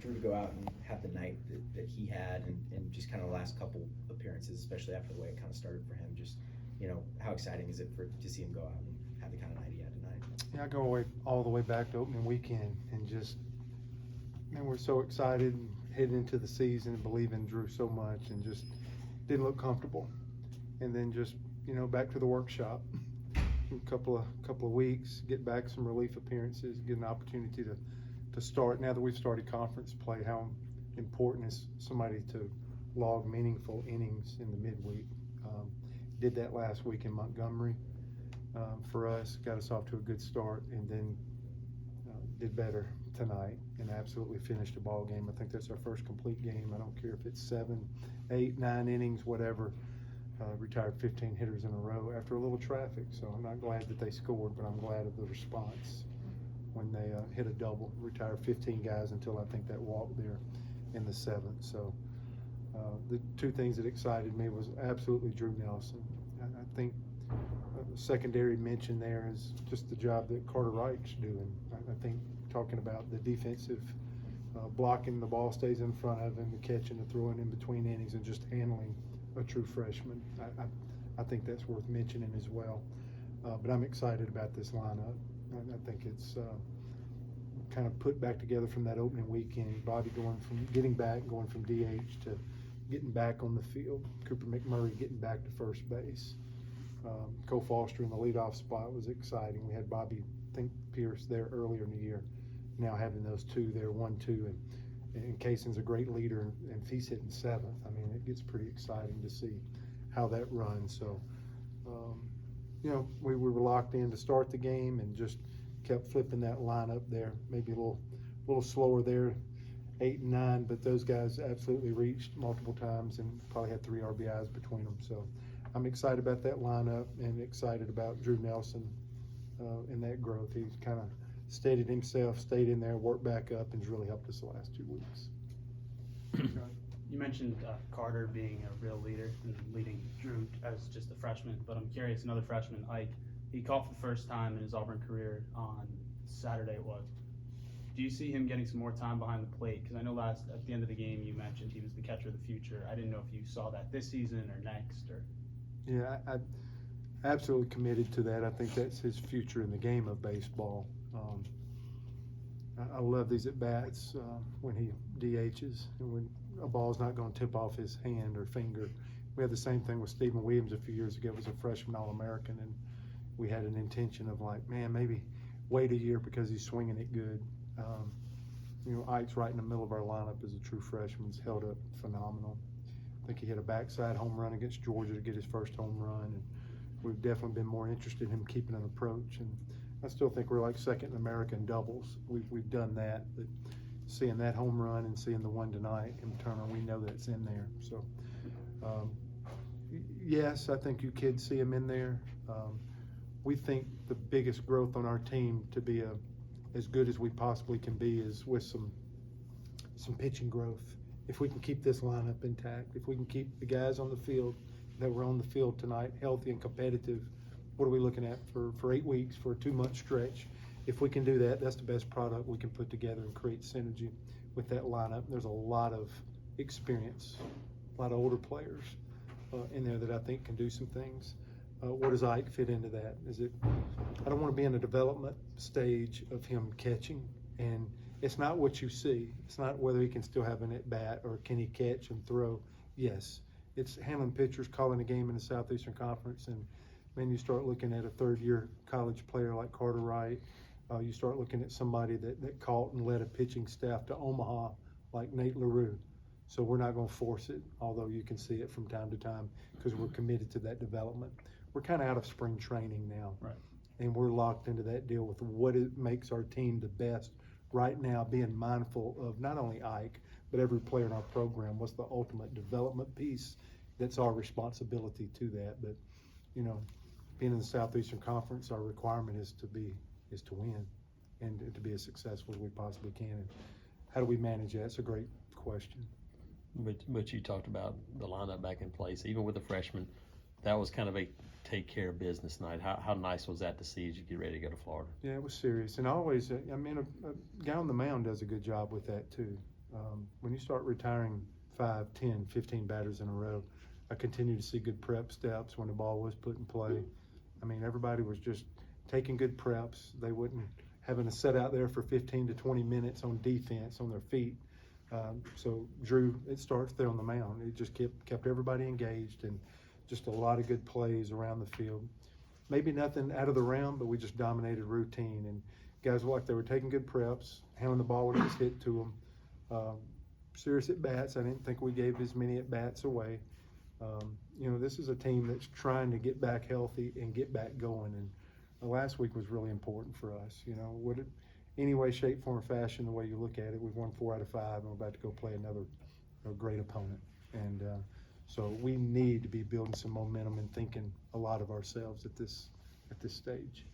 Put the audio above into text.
Drew to go out and have the night that he had, and just kind of the last couple appearances, especially after the way it kind of started for him, just, how exciting is it to see him go out and have the kind of night he had tonight? Yeah, I go all the way back to opening weekend, and just, man, we're so excited and heading into the season and believe in Drew so much, and just didn't look comfortable. And then just, back to the workshop. A couple of weeks, get back some relief appearances, get an opportunity to start. Now that we've started conference play, how important is somebody to log meaningful innings in the midweek. Did that last week in Montgomery for us, got us off to a good start, and then did better tonight and absolutely finished a ball game. I think that's our first complete game. I don't care if it's 7, 8, 9 innings, whatever. Retired 15 hitters in a row after a little traffic. So I'm not glad that they scored, but I'm glad of the response when they hit a double. Retired 15 guys until I think that walk there in the 7th. So the two things that excited me was absolutely Drew Nelson. I think secondary mention there is just the job that Carter Wright's doing. I think talking about the defensive blocking, the ball stays in front of him, the catching, the throwing in between innings, and just handling a true freshman. I think that's worth mentioning as well. But I'm excited about this lineup. I think it's kind of put back together from that opening weekend. Bobby going from DH to getting back on the field. Cooper McMurray getting back to first base. Cole Foster in the leadoff spot was exciting. We had Bobby Pierce there earlier in the year. Now having those two there, 1-2, and Kaysen's a great leader, and if he's hitting 7th, I mean, it gets pretty exciting to see how that runs. So, we were locked in to start the game and just kept flipping that lineup there. Maybe a little slower there, 8 and 9, but those guys absolutely reached multiple times and probably had 3 RBIs between them. So I'm excited about that lineup and excited about Drew Nelson and that growth. He's kind of steadied himself, stayed in there, worked back up, and has really helped us the last 2 weeks. You mentioned Carter being a real leader and leading Drew as just a freshman, but I'm curious, another freshman, Ike, he caught for the first time in his Auburn career on Saturday it was. Do you see him getting some more time behind the plate? Because I know at the end of the game you mentioned he was the catcher of the future. I didn't know if you saw that this season or next. Yeah, I absolutely committed to that. I think that's his future in the game of baseball. I love these at-bats when he DHs and when a ball's not going to tip off his hand or finger. We had the same thing with Stephen Williams a few years ago. He was a freshman All-American, and we had an intention of maybe wait a year because he's swinging it good. Ike's right in the middle of our lineup as a true freshman. He's held up phenomenal. I think he hit a backside home run against Georgia to get his first home run, and we've definitely been more interested in him keeping an approach. And I still think we're like second in America in doubles. We've done that, but seeing that home run and seeing the one tonight in Turner, we know that's in there. So, yes, I think you kids see him in there. We think the biggest growth on our team to be as good as we possibly can be is with some pitching growth. If we can keep this lineup intact, if we can keep the guys on the field that were on the field tonight healthy and competitive, what are we looking at for 8 weeks, for a 2-month stretch? If we can do that, that's the best product we can put together and create synergy with that lineup. There's a lot of experience, a lot of older players in there that I think can do some things. Where does Ike fit into that? I don't want to be in a development stage of him catching, and it's not what you see. It's not whether he can still have an at-bat or can he catch and throw. Yes, it's handling pitchers, calling a game in the Southeastern Conference, and then you start looking at a 3rd-year college player like Carter Wright. You start looking at somebody that caught and led a pitching staff to Omaha like Nate LaRue. So we're not going to force it, although you can see it from time to time because we're committed to that development. We're kind of out of spring training now, Right. And we're locked into that deal with what it makes our team the best right now, being mindful of not only Ike, but every player in our program. What's the ultimate development piece? That's our responsibility to that. But, being in the Southeastern Conference, our requirement is to win and to be as successful as we possibly can. And how do we manage that? It's a great question. But you talked about the lineup back in place, even with the freshmen. That was kind of a take care of business night. How nice was that to see as you get ready to go to Florida? Yeah, it was serious. And always, a guy on the mound does a good job with that too. When you start retiring 5, 10, 15 batters in a row, I continue to see good prep steps when the ball was put in play. I mean, everybody was just taking good preps. They wouldn't having to sit out there for 15 to 20 minutes on defense on their feet. So Drew, it starts there on the mound. It just kept everybody engaged, and just a lot of good plays around the field. Maybe nothing out of the realm, but we just dominated routine, and guys were like they were taking good preps, handling the ball when it was hit to them. Serious at bats. I didn't think we gave as many at bats away. This is a team that's trying to get back healthy and get back going, and last week was really important for us. Any way, shape, form, or fashion, the way you look at it, we've won 4 out of 5, and we're about to go play another great opponent. And so we need to be building some momentum and thinking a lot of ourselves at this stage.